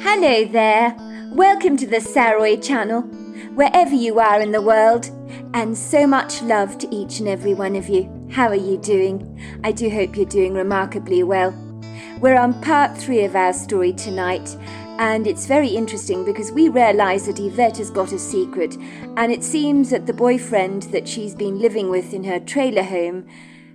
Hello there, welcome to the Saroy channel, wherever you are in the world, and so much love to each and every one of you. How are you doing? I do hope you're doing remarkably well. We're on part 3 of our story tonight, and it's very interesting because we realise that Yvette has got a secret, and it seems that the boyfriend that she's been living with in her trailer home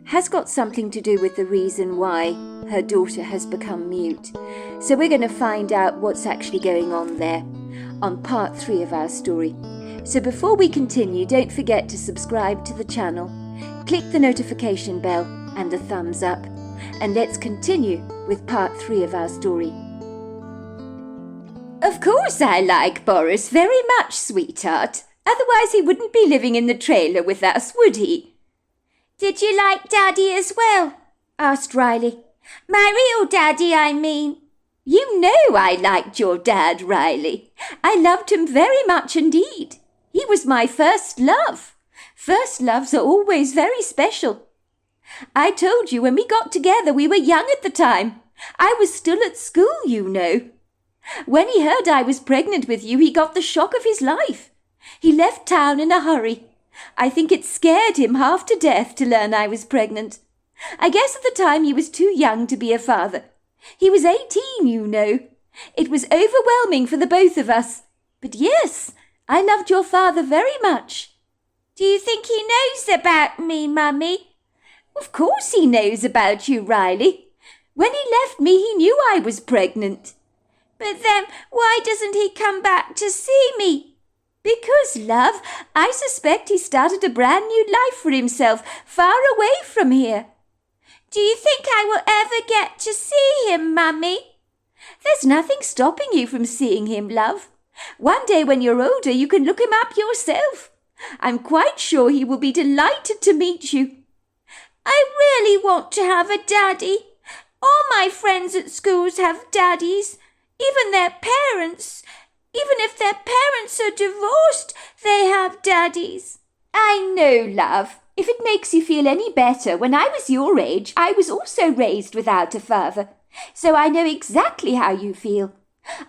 has got something to do with the reason why her daughter has become mute. So we're going to find out what's actually going on there on part 3 of our story. So before we continue, don't forget to subscribe to the channel, click the notification bell and the thumbs up, and let's continue with part 3 of our story. Of course I like Boris very much, sweetheart. Otherwise he wouldn't be living in the trailer with us, would he? Did you like Daddy as well? Asked Riley. My real daddy, I mean. You know I liked your dad, Riley. I loved him very much indeed. He was my first love. First loves are always very special. I told you when we got together we were young at the time. I was still at school, you know. When he heard I was pregnant with you, he got the shock of his life. He left town in a hurry. I think it scared him half to death to learn I was pregnant. I guess at the time he was too young to be a father. He was 18, you know. It was overwhelming for the both of us. But yes, I loved your father very much. Do you think he knows about me, Mummy? Of course he knows about you, Riley. When he left me, he knew I was pregnant. But then why doesn't he come back to see me? Because, love, I suspect he started a brand new life for himself far away from here. Do you think I will ever get to see him, Mummy? There's nothing stopping you from seeing him, love. One day when you're older, you can look him up yourself. I'm quite sure he will be delighted to meet you. I really want to have a daddy. All my friends at schools have daddies, even their parents. Even if their parents are divorced, they have daddies. I know, love. If it makes you feel any better, when I was your age, I was also raised without a father. So I know exactly how you feel.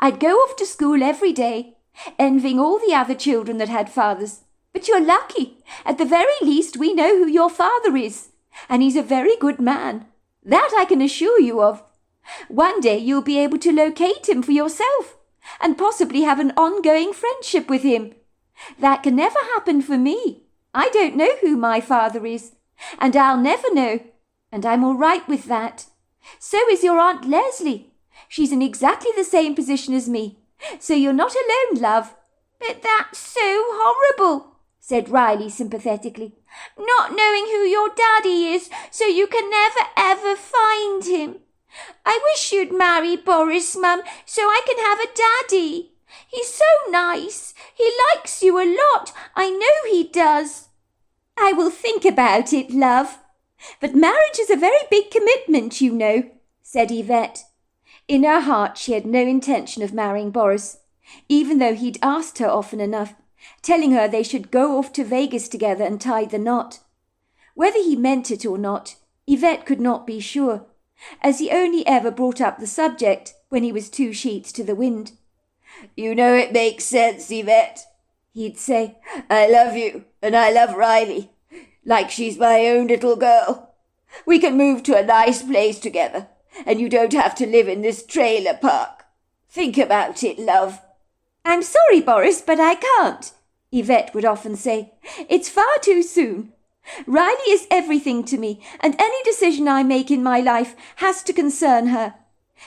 I'd go off to school every day, envying all the other children that had fathers. But you're lucky. At the very least, we know who your father is. And he's a very good man. That I can assure you of. One day you'll be able to locate him for yourself, and possibly have an ongoing friendship with him. That can never happen for me. I don't know who my father is, and I'll never know, and I'm all right with that. So is your Aunt Leslie. She's in exactly the same position as me, so you're not alone, love. But that's so horrible, said Riley sympathetically. Not knowing who your daddy is, so you can never ever find him. I wish you'd marry Boris, Mum, so I can have a daddy. He's so nice. He likes you a lot. I know he does. I will think about it, love. But marriage is a very big commitment, you know, said Yvette. In her heart she had no intention of marrying Boris, even though he'd asked her often enough, telling her they should go off to Vegas together and tie the knot. Whether he meant it or not, Yvette could not be sure, as he only ever brought up the subject when he was 2 sheets to the wind. You know it makes sense, Yvette, he'd say. I love you, and I love Riley, like she's my own little girl. We can move to a nice place together, and you don't have to live in this trailer park. Think about it, love. I'm sorry, Boris, but I can't, Yvette would often say. It's far too soon. Riley is everything to me, and any decision I make in my life has to concern her.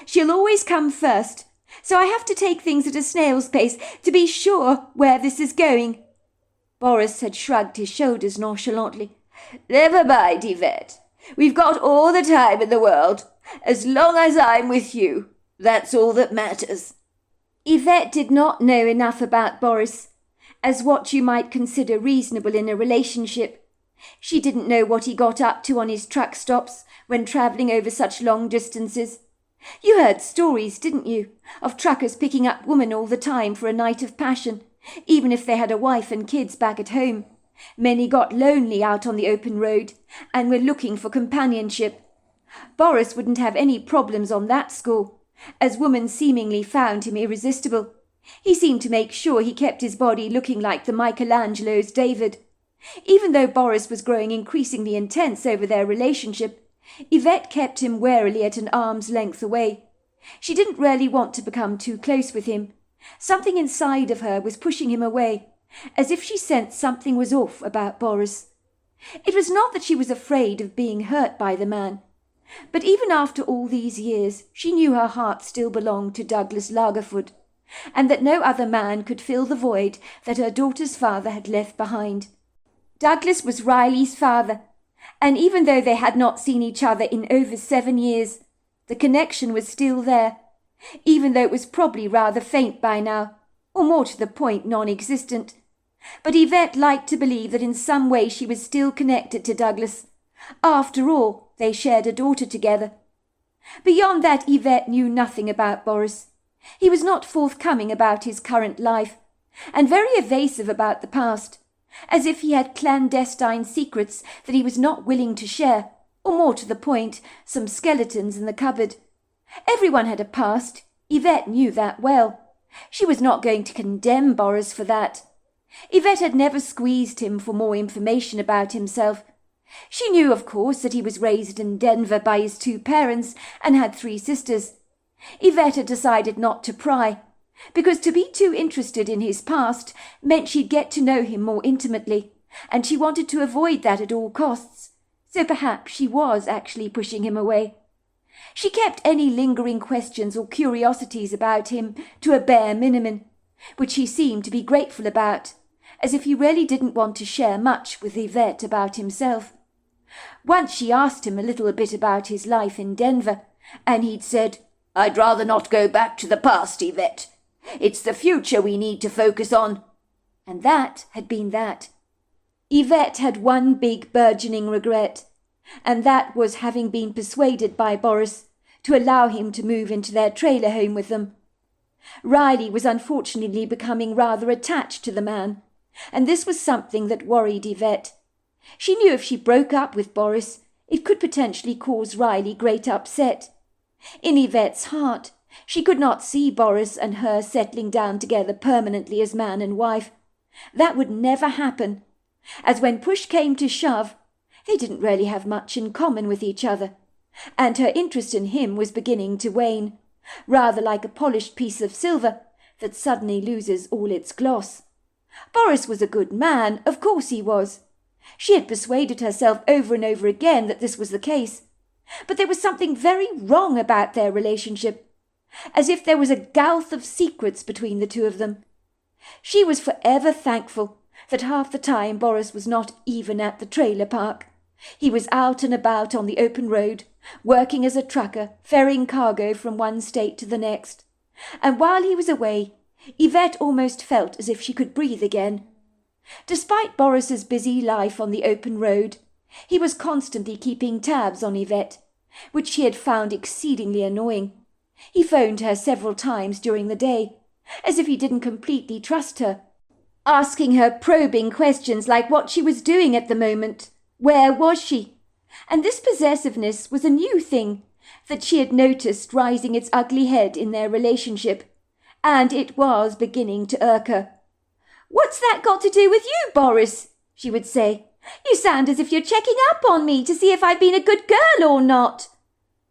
She'll always come first, so I have to take things at a snail's pace to be sure where this is going. Boris had shrugged his shoulders nonchalantly. Never mind, Yvette. We've got all the time in the world. As long as I'm with you, that's all that matters. Yvette did not know enough about Boris as what you might consider reasonable in a relationship. She didn't know what he got up to on his truck stops when travelling over such long distances. You heard stories, didn't you, of truckers picking up women all the time for a night of passion, even if they had a wife and kids back at home. Many got lonely out on the open road and were looking for companionship. Boris wouldn't have any problems on that score. as woman seemingly found him irresistible. He seemed to make sure he kept his body looking like the Michelangelo's David. Even though Boris was growing increasingly intense over their relationship, Yvette kept him warily at an arm's length away. She didn't really want to become too close with him. Something inside of her was pushing him away, as if she sensed something was off about Boris. It was not that she was afraid of being hurt by the man, but even after all these years she knew her heart still belonged to Douglas Lagerford, and that no other man could fill the void that her daughter's father had left behind. Douglas was Riley's father, and even though they had not seen each other in over 7 years, the connection was still there, even though it was probably rather faint by now, or more to the point non-existent. But Yvette liked to believe that in some way she was still connected to Douglas. After all, they shared a daughter together. Beyond that, Yvette knew nothing about Boris. He was not forthcoming about his current life, and very evasive about the past, as if he had clandestine secrets that he was not willing to share, or more to the point, some skeletons in the cupboard. Everyone had a past. Yvette knew that well. She was not going to condemn Boris for that. Yvette had never squeezed him for more information about himself. She knew, of course, that he was raised in Denver by his 2 parents and had 3 sisters. Yvette had decided not to pry, because to be too interested in his past meant she'd get to know him more intimately, and she wanted to avoid that at all costs, so perhaps she was actually pushing him away. She kept any lingering questions or curiosities about him to a bare minimum, which he seemed to be grateful about, as if he really didn't want to share much with Yvette about himself. Once she asked him a little bit about his life in Denver, and he'd said, "I'd rather not go back to the past, Yvette. It's the future we need to focus on." And that had been that. Yvette had one big burgeoning regret, and that was having been persuaded by Boris to allow him to move into their trailer home with them. Riley was unfortunately becoming rather attached to the man, and this was something that worried Yvette. She knew if she broke up with Boris, it could potentially cause Riley great upset. In Yvette's heart, she could not see Boris and her settling down together permanently as man and wife. That would never happen, as when push came to shove, they didn't really have much in common with each other, and her interest in him was beginning to wane, rather like a polished piece of silver that suddenly loses all its gloss. Boris was a good man, of course he was. She had persuaded herself over and over again that this was the case, but there was something very wrong about their relationship, as if there was a gulf of secrets between the 2 of them. She was forever thankful that half the time Boris was not even at the trailer park. He was out and about on the open road, working as a trucker, ferrying cargo from one state to the next. And while he was away, Yvette almost felt as if she could breathe again. Despite Boris's busy life on the open road, he was constantly keeping tabs on Yvette, which she had found exceedingly annoying. He phoned her several times during the day, as if he didn't completely trust her, asking her probing questions like what she was doing at the moment. Where was she? And this possessiveness was a new thing that she had noticed rising its ugly head in their relationship, and it was beginning to irk her. "What's that got to do with you, Boris?" she would say. "You sound as if you're checking up on me to see if I've been a good girl or not."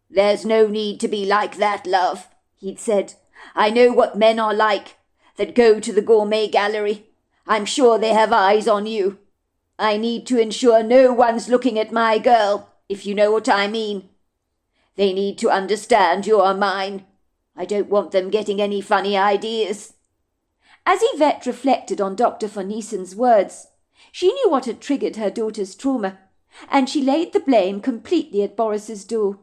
"There's no need to be like that, love," he'd said. "I know what men are like, that go to the gourmet gallery. I'm sure they have eyes on you. I need to ensure no one's looking at my girl, if you know what I mean. They need to understand you're mine. I don't want them getting any funny ideas." As Yvette reflected on Dr. von Niesen's words, she knew what had triggered her daughter's trauma, and she laid the blame completely at Boris's door.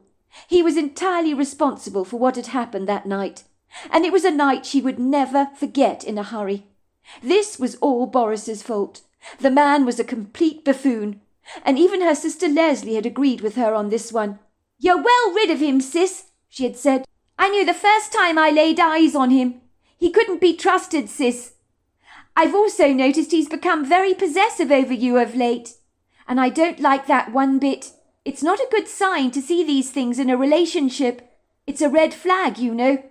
He was entirely responsible for what had happened that night, and it was a night she would never forget in a hurry. This was all Boris's fault. The man was a complete buffoon, and even her sister Leslie had agreed with her on this one. "You're well rid of him, sis," she had said. "I knew the first time I laid eyes on him. He couldn't be trusted, sis. I've also noticed he's become very possessive over you of late, and I don't like that one bit. It's not a good sign to see these things in a relationship." It's a red flag, you know."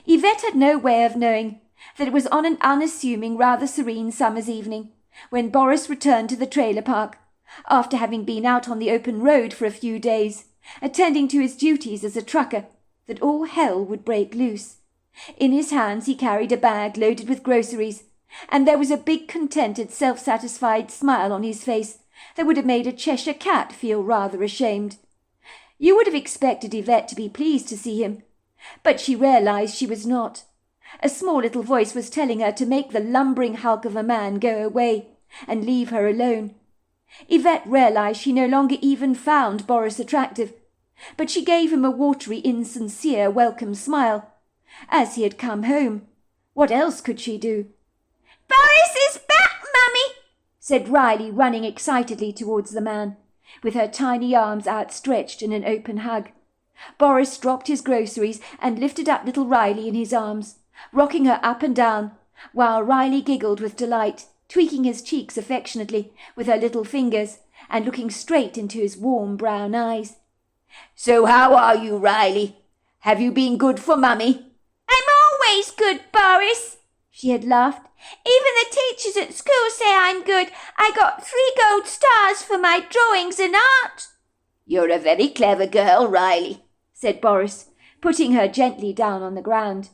Yvette had no way of knowing that it was on an unassuming, rather serene summer's evening, when Boris returned to the trailer park, after having been out on the open road for a few days, attending to his duties as a trucker, that all hell would break loose. In his hands he carried a bag loaded with groceries, and there was a big, contented, self-satisfied smile on his face that would have made a Cheshire cat feel rather ashamed. You would have expected Yvette to be pleased to see him, but she realized she was not. A small little voice was telling her to make the lumbering hulk of a man go away and leave her alone. Yvette realized she no longer even found Boris attractive, but she gave him a watery, insincere, welcome smile. As he had come home, what else could she do? "Boris is back, Mummy," said Riley, running excitedly towards the man, with her tiny arms outstretched in an open hug. Boris dropped his groceries and lifted up little Riley in his arms, rocking her up and down, while Riley giggled with delight, tweaking his cheeks affectionately with her little fingers and looking straight into his warm brown eyes. "So how are you, Riley? Have you been good for Mummy?" "I'm always good, Boris," she had laughed. "Even the teachers at school say I'm good. I got 3 gold stars for my drawings and art." "You're a very clever girl, Riley," said Boris, putting her gently down on the ground.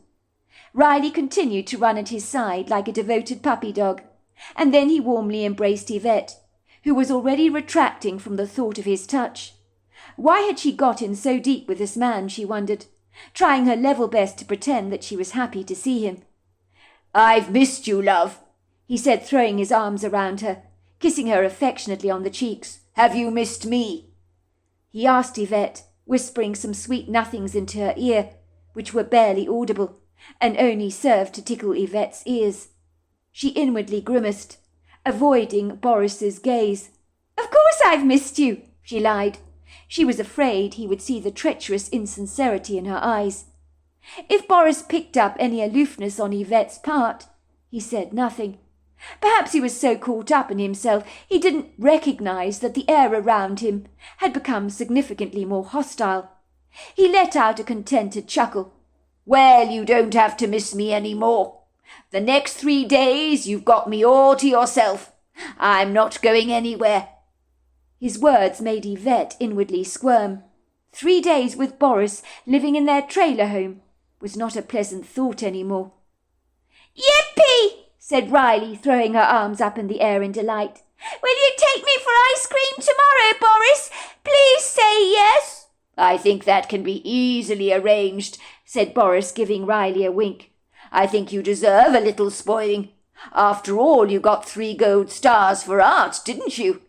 Riley continued to run at his side like a devoted puppy dog, and then he warmly embraced Yvette, who was already retracting from the thought of his touch. Why had she got in so deep with this man, she wondered, trying her level best to pretend that she was happy to see him. "I've missed you, love," he said, throwing his arms around her, kissing her affectionately on the cheeks. "Have you missed me?" He asked Yvette, whispering some sweet nothings into her ear, which were barely audible, and only served to tickle Yvette's ears. She inwardly grimaced, avoiding Boris's gaze. "Of course I've missed you," she lied. She was afraid he would see the treacherous insincerity in her eyes. If Boris picked up any aloofness on Yvette's part, he said nothing. Perhaps he was so caught up in himself he didn't recognize that the air around him had become significantly more hostile. He let out a contented chuckle. "Well, you don't have to miss me any more. The next 3 days you've got me all to yourself. I'm not going anywhere." His words made Yvette inwardly squirm. 3 days with Boris living in their trailer home was not a pleasant thought any more. "Yippee!" said Riley, throwing her arms up in the air in delight. "Will you take me for ice cream tomorrow, Boris? Please say yes." "I think that can be easily arranged," said Boris, giving Riley a wink. "I think you deserve a little spoiling. After all, you got 3 gold stars for art, didn't you?"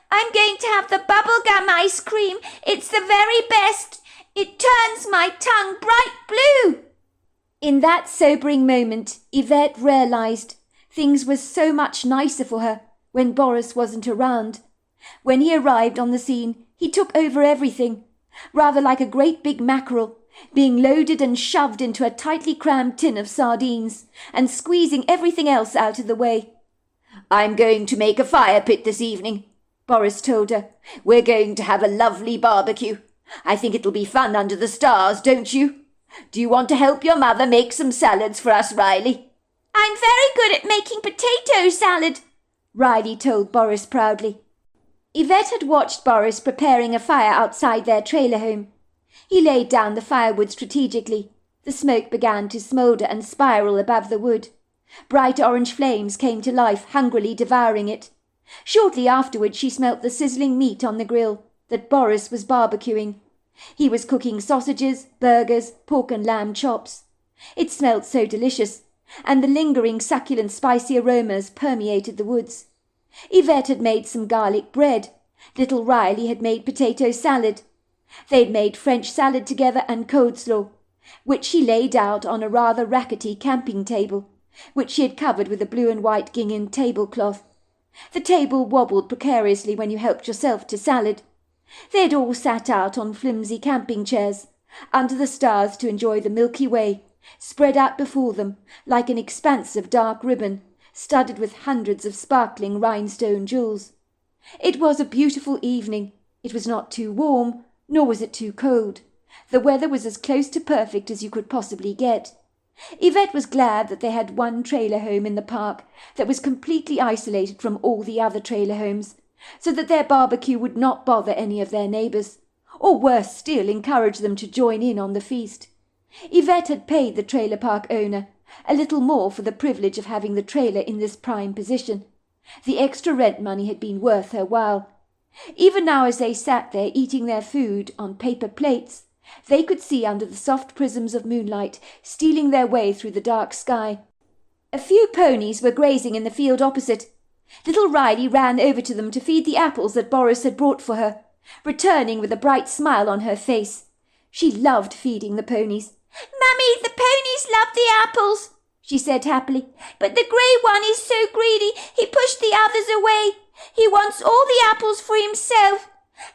"I'm going to have the bubblegum ice cream. It's the very best. It turns my tongue bright blue." In that sobering moment, Yvette realized things were so much nicer for her when Boris wasn't around. When he arrived on the scene, he took over everything, rather like a great big mackerel, being loaded and shoved into a tightly crammed tin of sardines and squeezing everything else out of the way. "I'm going to make a fire pit this evening," Boris told her. "We're going to have a lovely barbecue. I think it'll be fun under the stars, don't you? Do you want to help your mother make some salads for us, Riley?" "I'm very good at making potato salad," Riley told Boris proudly. Yvette had watched Boris preparing a fire outside their trailer home. He laid down the firewood strategically. The smoke began to smoulder and spiral above the wood. Bright orange flames came to life, hungrily devouring it. Shortly afterward she smelt the sizzling meat on the grill that Boris was barbecuing. He was cooking sausages, burgers, pork and lamb chops. It smelled so delicious, and the lingering succulent spicy aromas permeated the woods. Yvette had made some garlic bread. Little Riley had made potato salad. They'd made French salad together and coleslaw, which she laid out on a rather rackety camping table, which she had covered with a blue and white gingham tablecloth. The table wobbled precariously when you helped yourself to salad. They had all sat out on flimsy camping chairs, under the stars to enjoy the Milky Way, spread out before them like an expanse of dark ribbon, studded with hundreds of sparkling rhinestone jewels. It was a beautiful evening. It was not too warm, nor was it too cold, The weather was as close to perfect as you could possibly get. Yvette was glad that they had one trailer home in the park that was completely isolated from all the other trailer homes, so that their barbecue would not bother any of their neighbours, or worse still, encourage them to join in on the feast. Yvette had paid the trailer park owner a little more for the privilege of having the trailer in this prime position. The extra rent money had been worth her while. Even now, as they sat there eating their food on paper plates, they could see under the soft prisms of moonlight stealing their way through the dark sky. A few ponies were grazing in the field opposite. Little Riley ran over to them to feed the apples that Boris had brought for her, returning with a bright smile on her face. She loved feeding the ponies. "Mummy, the ponies love the apples," she said happily. "But the grey one is so greedy, he pushed the others away. He wants all the apples for himself.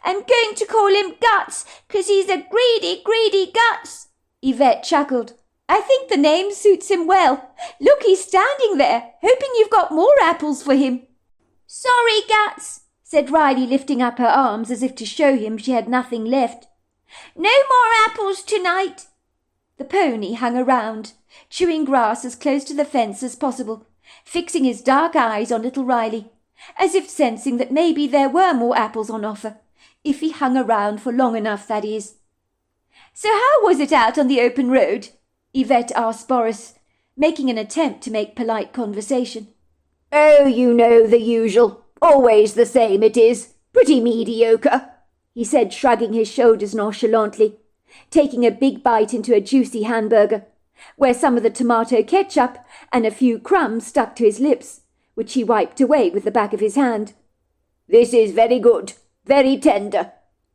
I'm going to call him Guts, 'cause he's a greedy, greedy Guts." Yvette chuckled. "I think the name suits him well. Look, he's standing there, hoping you've got more apples for him." "Sorry, Guts," said Riley, lifting up her arms as if to show him she had nothing left. "No more apples tonight." The pony hung around, chewing grass as close to the fence as possible, fixing his dark eyes on little Riley, as if sensing that maybe there were more apples on offer, if he hung around for long enough, that is. "So how was it out on the open road?" Yvette asked Boris, making an attempt to make polite conversation. "Oh, you know, the usual. Always the same it is. Pretty mediocre," he said, shrugging his shoulders nonchalantly, taking a big bite into a juicy hamburger, where some of the tomato ketchup and a few crumbs stuck to his lips, which he wiped away with the back of his hand. "This is very good, very tender.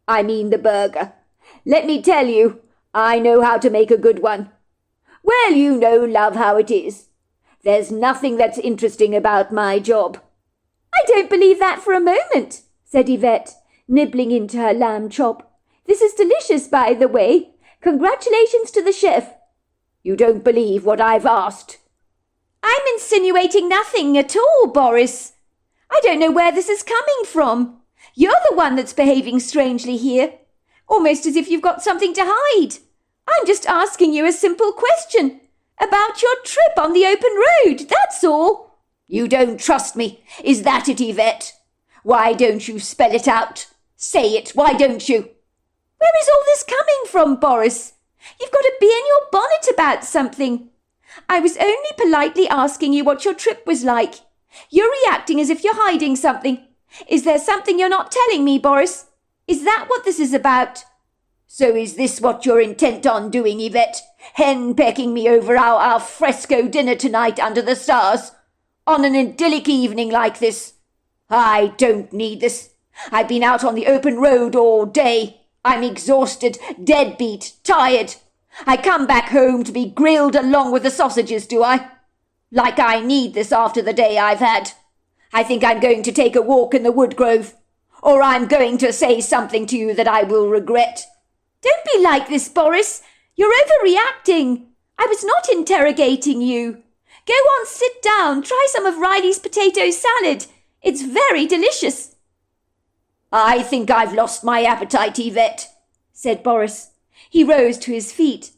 I mean the burger. Let me tell you, I know how to make a good one. Well, you know, love, how it is. There's nothing that's interesting about my job." "I don't believe that for a moment," said Yvette, nibbling into her lamb chop. "This is delicious, by the way. Congratulations to the chef." "You don't believe what I've asked." "I'm insinuating nothing at all, Boris. I don't know where this is coming from. You're the one that's behaving strangely here, almost as if you've got something to hide. I'm just asking you a simple question about your trip on the open road, that's all." "You don't trust me, is that it, Yvette? Why don't you spell it out? Say it, why don't you?" "Where is all this coming from, Boris? You've got a bee in your bonnet about something. I was only politely asking you what your trip was like. You're reacting as if you're hiding something. Is there something you're not telling me, Boris? Is that what this is about?" "So is this what you're intent on doing, Yvette? Henpecking me over our alfresco dinner tonight under the stars? On an idyllic evening like this? I don't need this. I've been out on the open road all day. I'm exhausted, deadbeat, tired. I come back home to be grilled along with the sausages, do I? Like I need this after the day I've had. I think I'm going to take a walk in the woodgrove, or I'm going to say something to you that I will regret." "Don't be like this, Boris. You're overreacting. I was not interrogating you. Go on, sit down. Try some of Riley's potato salad. It's very delicious." "I think I've lost my appetite, Yvette," said Boris. He rose to his feet,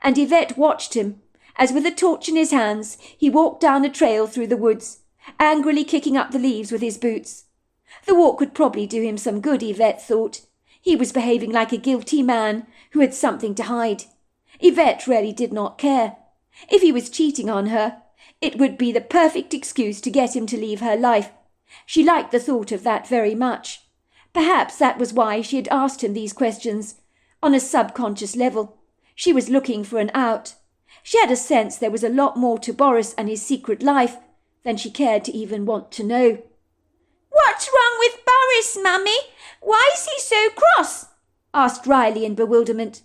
and Yvette watched him, as with a torch in his hands he walked down a trail through the woods, angrily kicking up the leaves with his boots. The walk would probably do him some good, Yvette thought. He was behaving like a guilty man who had something to hide. Yvette really did not care. If he was cheating on her, it would be the perfect excuse to get him to leave her life. She liked the thought of that very much. Perhaps that was why she had asked him these questions. On a subconscious level, she was looking for an out. She had a sense there was a lot more to Boris and his secret life than she cared to even want to know. "What's wrong with Boris, Mummy? Why is he so cross?" asked Riley in bewilderment.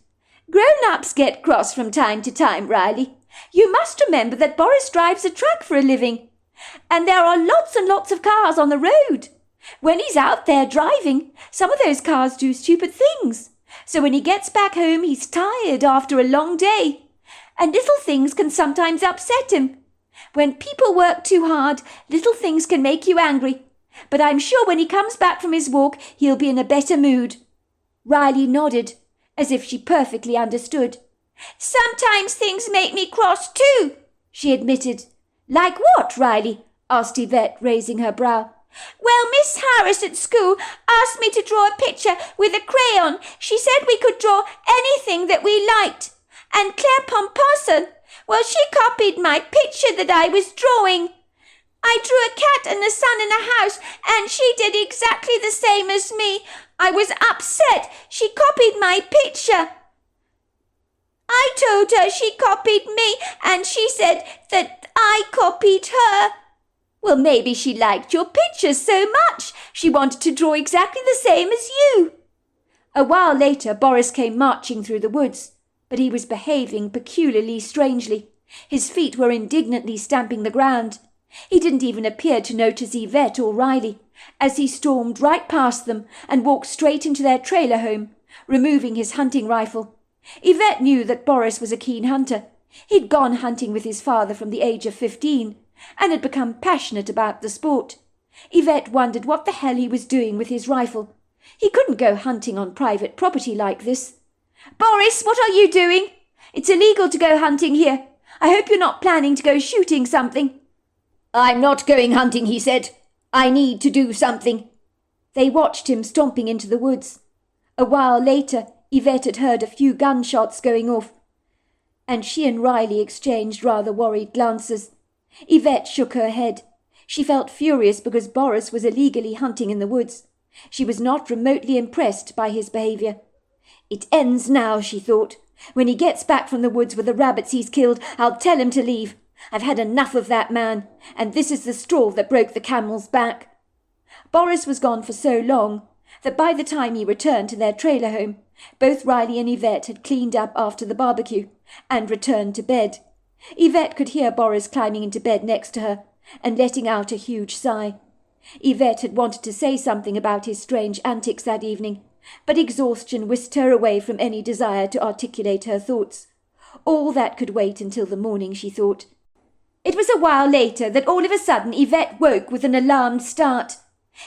"Grown-ups get cross from time to time, Riley. You must remember that Boris drives a truck for a living, and there are lots and lots of cars on the road. When he's out there driving, some of those cars do stupid things. So when he gets back home, he's tired after a long day, and little things can sometimes upset him. When people work too hard, little things can make you angry. But I'm sure when he comes back from his walk, he'll be in a better mood." Riley nodded as if she perfectly understood. "Sometimes things make me cross too," she admitted. "Like what, Riley?" asked Yvette, raising her brow. "Well, Miss Harris at school asked me to draw a picture with a crayon. She said we could draw anything that we liked. And Claire Pompasson, well, she copied my picture that I was drawing. I drew a cat and the sun in a house, and she did exactly the same as me. I was upset. She copied my picture. I told her she copied me, and she said that I copied her." "Well, maybe she liked your picture so much she wanted to draw exactly the same as you." A while later, Boris came marching through the woods, but he was behaving peculiarly strangely. His feet were indignantly stamping the ground. He didn't even appear to notice Yvette or Riley, as he stormed right past them and walked straight into their trailer home, removing his hunting rifle. Yvette knew that Boris was a keen hunter. He'd gone hunting with his father from the age of 15, and had become passionate about the sport. Yvette wondered what the hell he was doing with his rifle. He couldn't go hunting on private property like this. "Boris, what are you doing? It's illegal to go hunting here. I hope you're not planning to go shooting something." "I'm not going hunting," he said. "I need to do something." They watched him stomping into the woods. A while later, Yvette had heard a few gunshots going off, and she and Riley exchanged rather worried glances. Yvette shook her head. She felt furious because Boris was illegally hunting in the woods. She was not remotely impressed by his behaviour. "It ends now," she thought. "When he gets back from the woods with the rabbits he's killed, I'll tell him to leave. I've had enough of that man, and this is the straw that broke the camel's back." Boris was gone for so long that by the time he returned to their trailer home, both Riley and Yvette had cleaned up after the barbecue and returned to bed. Yvette could hear Boris climbing into bed next to her and letting out a huge sigh. Yvette had wanted to say something about his strange antics that evening, but exhaustion whisked her away from any desire to articulate her thoughts. All that could wait until the morning, she thought. It was a while later that all of a sudden Yvette woke with an alarmed start.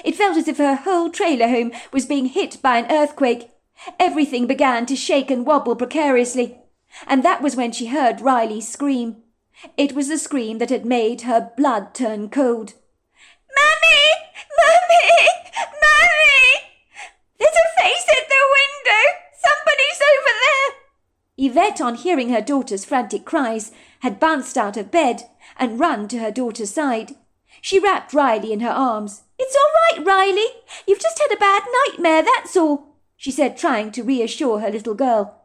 It felt as if her whole trailer home was being hit by an earthquake. Everything began to shake and wobble precariously, and that was when she heard Riley scream. It was the scream that had made her blood turn cold. "Mummy! Mummy! Mummy! There's a face at the window! Somebody's over there!" Yvette, on hearing her daughter's frantic cries, had bounced out of bed and run to her daughter's side. She wrapped Riley in her arms. "It's all right, Riley. You've just had a bad nightmare, that's all," she said, trying to reassure her little girl.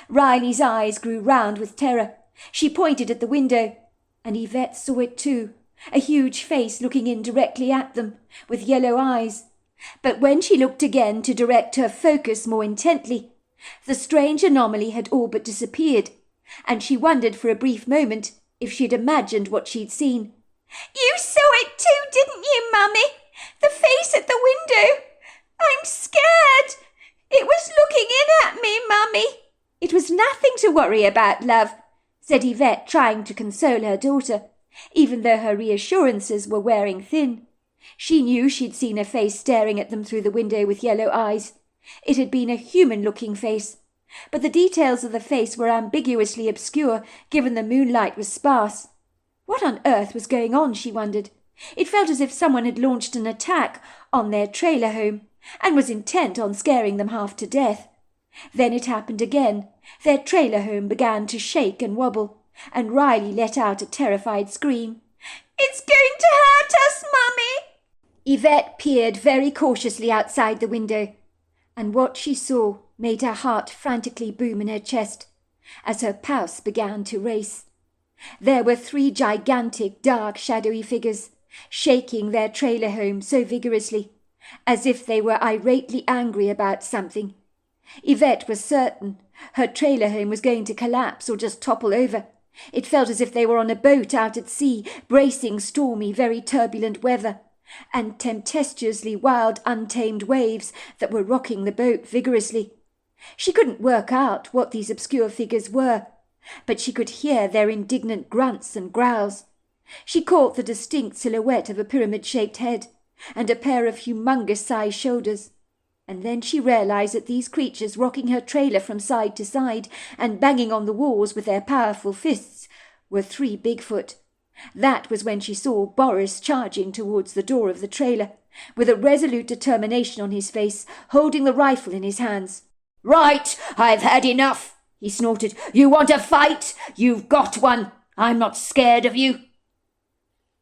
Riley's eyes grew round with terror. She pointed at the window, and Yvette saw it too, a huge face looking in directly at them, with yellow eyes. But when she looked again to direct her focus more intently, the strange anomaly had all but disappeared, and she wondered for a brief moment if she'd imagined what she'd seen. "You saw it too, didn't you, Mummy? The face at the window. I'm scared. It was looking in at me, Mummy." "It was nothing to worry about, love," said Yvette, trying to console her daughter, even though her reassurances were wearing thin. She knew she'd seen a face staring at them through the window with yellow eyes. It had been a human-looking face, but the details of the face were ambiguously obscure, given the moonlight was sparse. What on earth was going on, she wondered. It felt as if someone had launched an attack on their trailer home and was intent on scaring them half to death. Then it happened again. Their trailer home began to shake and wobble, and Riley let out a terrified scream. "It's going to hurt us, Mummy!" Yvette peered very cautiously outside the window, and what she saw made her heart frantically boom in her chest as her pulse began to race. There were 3 gigantic, dark, shadowy figures, shaking their trailer home so vigorously, as if they were irately angry about something. Yvette was certain her trailer home was going to collapse or just topple over. It felt as if they were on a boat out at sea, bracing stormy, very turbulent weather, and tempestuously wild, untamed waves that were rocking the boat vigorously. She couldn't work out what these obscure figures were, but she could hear their indignant grunts and growls. She caught the distinct silhouette of a pyramid-shaped head and a pair of humongous-sized shoulders. And then she realized that these creatures rocking her trailer from side to side and banging on the walls with their powerful fists were 3 Bigfoot. That was when she saw Boris charging towards the door of the trailer, with a resolute determination on his face, holding the rifle in his hands. "Right, I've had enough," he snorted. "You want a fight? You've got one. I'm not scared of you."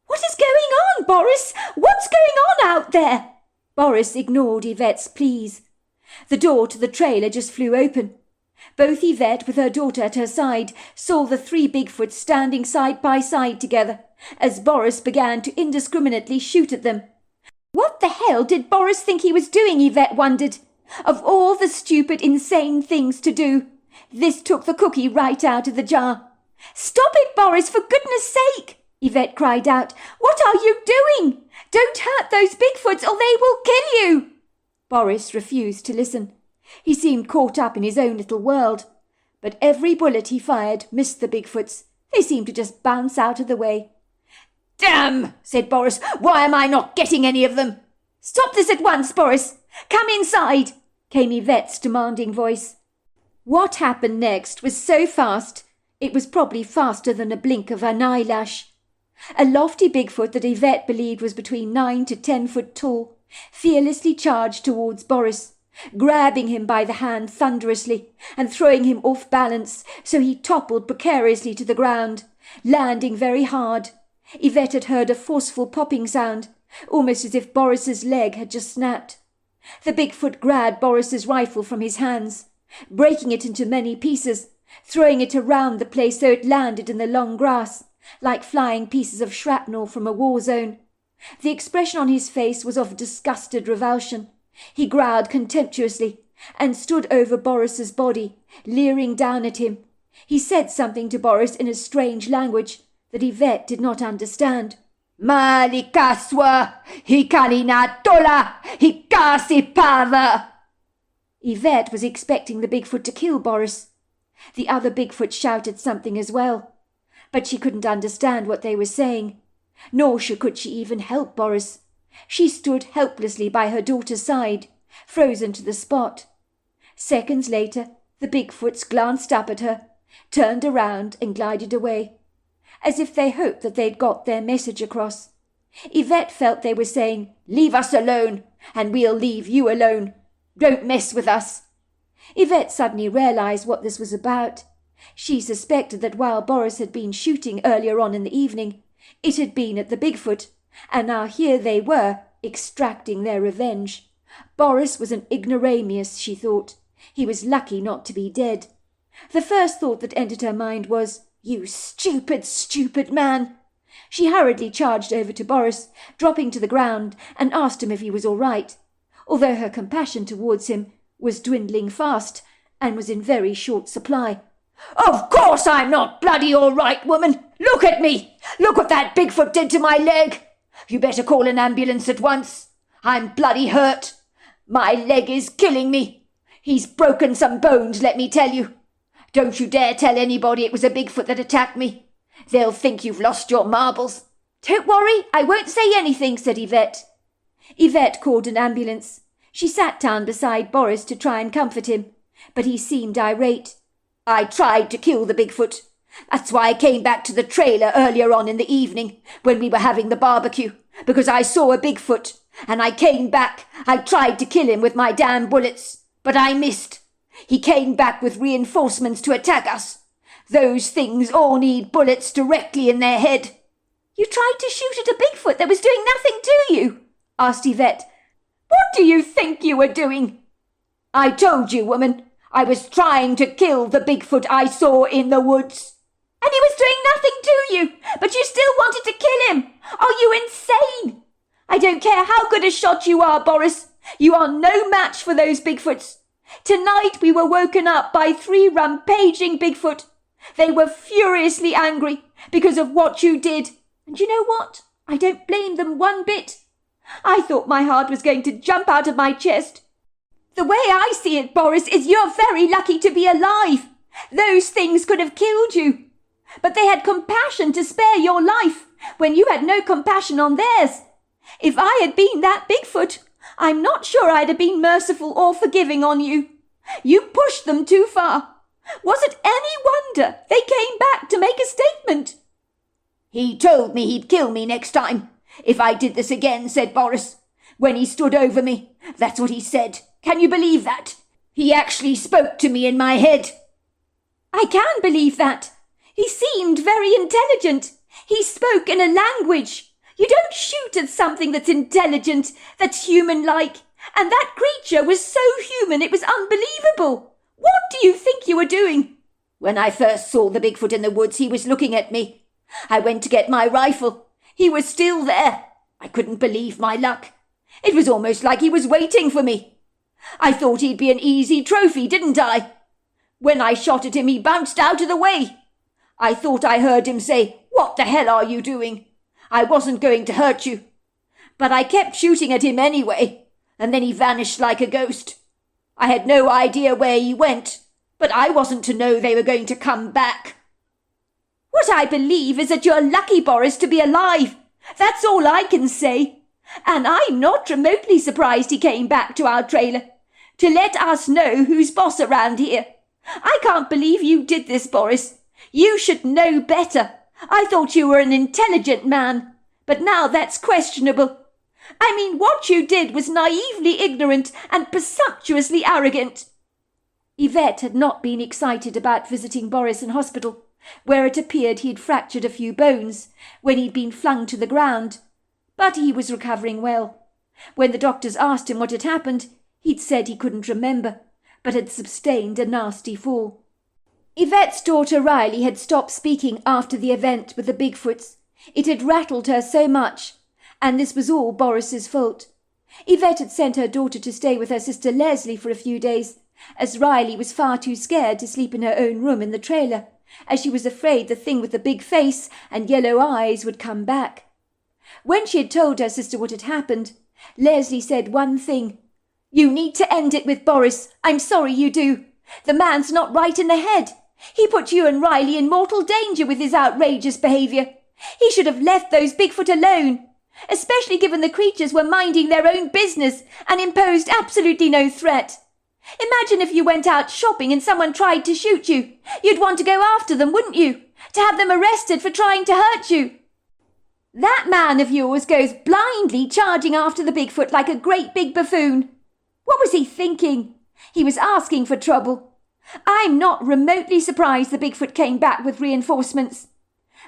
"What is going on, Boris? What's going on out there?" Boris ignored Yvette's pleas. The door to the trailer just flew open. Both Yvette, with her daughter at her side, saw the 3 Bigfoot standing side by side together, as Boris began to indiscriminately shoot at them. What the hell did Boris think he was doing, Yvette wondered. Of all the stupid, insane things to do, this took the cookie right out of the jar. "Stop it, Boris, for goodness sake!" Yvette cried out. "What are you doing? Don't hurt those Bigfoots or they will kill you!" Boris refused to listen. He seemed caught up in his own little world. But every bullet he fired missed the Bigfoots. They seemed to just bounce out of the way. "Damn," said Boris. "Why am I not getting any of them?" "Stop this at once, Boris! Come inside!" came Yvette's demanding voice. What happened next was so fast, it was probably faster than a blink of an eyelash. A lofty Bigfoot that Yvette believed was between 9 to 10 foot tall fearlessly charged towards Boris, grabbing him by the hand thunderously and throwing him off balance so he toppled precariously to the ground, landing very hard. Yvette had heard a forceful popping sound, almost as if Boris's leg had just snapped. The Bigfoot grabbed Boris's rifle from his hands, breaking it into many pieces, throwing it around the place so it landed in the long grass, like flying pieces of shrapnel from a war zone. The expression on his face was of disgusted revulsion. He growled contemptuously and stood over Boris's body, leering down at him. He said something to Boris in a strange language that Yvette did not understand. "Malikaswa, hikalina tola, hikasipava." Yvette was expecting the Bigfoot to kill Boris. The other Bigfoot shouted something as well, but she couldn't understand what they were saying, nor could she even help Boris. She stood helplessly by her daughter's side, frozen to the spot. Seconds later, the Bigfoots glanced up at her, turned around and glided away, as if they hoped that they'd got their message across. Yvette felt they were saying, "Leave us alone, and we'll leave you alone. Don't mess with us." Yvette suddenly realized what this was about. She suspected that while Boris had been shooting earlier on in the evening, it had been at the Bigfoot, and now here they were, extracting their revenge. Boris was an ignoramus, she thought. He was lucky not to be dead. The first thought that entered her mind was, "You stupid, stupid man!" She hurriedly charged over to Boris, dropping to the ground, and asked him if he was all right, although her compassion towards him was dwindling fast and was in very short supply. "Of course I'm not bloody all right, woman. Look at me. Look what that Bigfoot did to my leg. You better call an ambulance at once. I'm bloody hurt. My leg is killing me. He's broken some bones, let me tell you. Don't you dare tell anybody it was a Bigfoot that attacked me. They'll think you've lost your marbles." "Don't worry, I won't say anything," said Yvette. Yvette called an ambulance. She sat down beside Boris to try and comfort him, but he seemed irate. "I tried to kill the Bigfoot. That's why I came back to the trailer earlier on in the evening when we were having the barbecue, because I saw a Bigfoot, and I came back. I tried to kill him with my damn bullets, but I missed. He came back with reinforcements to attack us. Those things all need bullets directly in their head." "You tried to shoot at a Bigfoot that was doing nothing to you?" asked Yvette. "What do you think you were doing?" "I told you, woman. I was trying to kill the Bigfoot I saw in the woods." "And he was doing nothing to you, but you still wanted to kill him? Are you insane? I don't care how good a shot you are, Boris. You are no match for those Bigfoots. Tonight we were woken up by 3 rampaging Bigfoot. They were furiously angry because of what you did. And you know what? I don't blame them one bit. I thought my heart was going to jump out of my chest. The way I see it, Boris, is you're very lucky to be alive. Those things could have killed you. But they had compassion to spare your life when you had no compassion on theirs. If I had been that Bigfoot, I'm not sure I'd have been merciful or forgiving on you. You pushed them too far. Was it any wonder they came back to make a statement?" "He told me he'd kill me next time if I did this again," said Boris, "when he stood over me. That's what he said. Can you believe that? He actually spoke to me in my head." "I can believe that. He seemed very intelligent. He spoke in a language. You don't shoot at something that's intelligent, that's human-like. And that creature was so human it was unbelievable. What do you think you were doing?" "When I first saw the Bigfoot in the woods, he was looking at me. I went to get my rifle. He was still there. I couldn't believe my luck. It was almost like he was waiting for me. I thought he'd be an easy trophy, didn't I? When I shot at him, he bounced out of the way. I thought I heard him say, 'What the hell are you doing? I wasn't going to hurt you.' But I kept shooting at him anyway, and then he vanished like a ghost. I had no idea where he went, but I wasn't to know they were going to come back." "What I believe is that you're lucky, Boris, to be alive. That's all I can say. And I'm not remotely surprised he came back to our trailer, to let us know who's boss around here. I can't believe you did this, Boris. You should know better. I thought you were an intelligent man, but now that's questionable. I mean, what you did was naively ignorant and presumptuously arrogant." Yvette had not been excited about visiting Boris in hospital, where it appeared he had fractured a few bones when he'd been flung to the ground. But he was recovering well. When the doctors asked him what had happened, he'd said he couldn't remember, but had sustained a nasty fall. Yvette's daughter Riley had stopped speaking after the event with the Bigfoots. It had rattled her so much, and this was all Boris's fault. Yvette had sent her daughter to stay with her sister Leslie for a few days, as Riley was far too scared to sleep in her own room in the trailer, as she was afraid the thing with the big face and yellow eyes would come back. When she had told her sister what had happened, Leslie said one thing: "You need to end it with Boris. I'm sorry you do. The man's not right in the head. He put you and Riley in mortal danger with his outrageous behaviour. He should have left those Bigfoot alone, especially given the creatures were minding their own business and imposed absolutely no threat. Imagine if you went out shopping and someone tried to shoot you. You'd want to go after them, wouldn't you? To have them arrested for trying to hurt you. That man of yours goes blindly charging after the Bigfoot like a great big buffoon. What was he thinking? He was asking for trouble. I'm not remotely surprised the Bigfoot came back with reinforcements.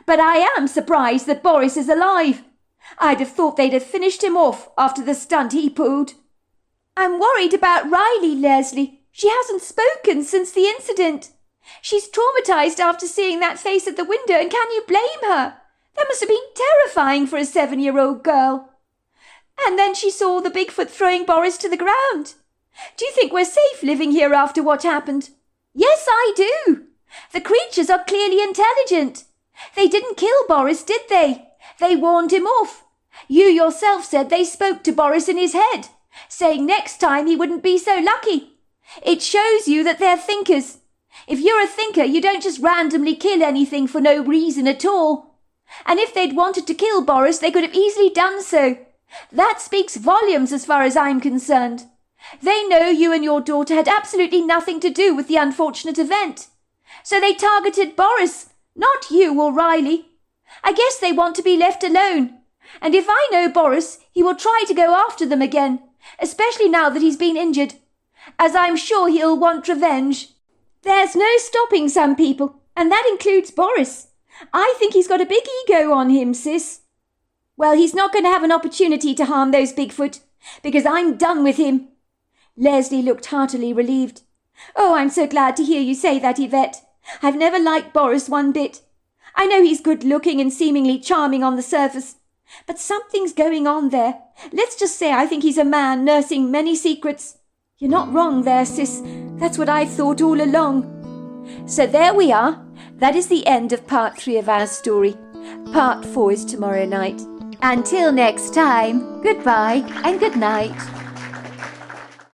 But I am surprised that Boris is alive. I'd have thought they'd have finished him off after the stunt he pulled. I'm worried about Riley, Leslie. She hasn't spoken since the incident. She's traumatized after seeing that face at the window, and can you blame her? That must have been terrifying for a 7-year-old girl. And then she saw the Bigfoot throwing Boris to the ground. Do you think we're safe living here after what happened? Yes, I do. The creatures are clearly intelligent. They didn't kill Boris, did they? They warned him off. You yourself said they spoke to Boris in his head, saying next time he wouldn't be so lucky. It shows you that they're thinkers. If you're a thinker, you don't just randomly kill anything for no reason at all. And if they'd wanted to kill Boris, they could have easily done so. That speaks volumes as far as I'm concerned. They know you and your daughter had absolutely nothing to do with the unfortunate event. So they targeted Boris, not you or Riley. I guess they want to be left alone. And if I know Boris, he will try to go after them again, especially now that he's been injured, as I'm sure he'll want revenge. There's no stopping some people, and that includes Boris. I think he's got a big ego on him, sis. Well, he's not going to have an opportunity to harm those Bigfoot, because I'm done with him. Leslie looked heartily relieved. Oh, I'm so glad to hear you say that, Yvette. I've never liked Boris one bit. I know he's good-looking and seemingly charming on the surface, but something's going on there. Let's just say I think he's a man nursing many secrets. You're not wrong there, sis. That's what I've thought all along. So there we are. That is the end of part 3 of our story. Part 4 is tomorrow night. Until next time, goodbye and good night.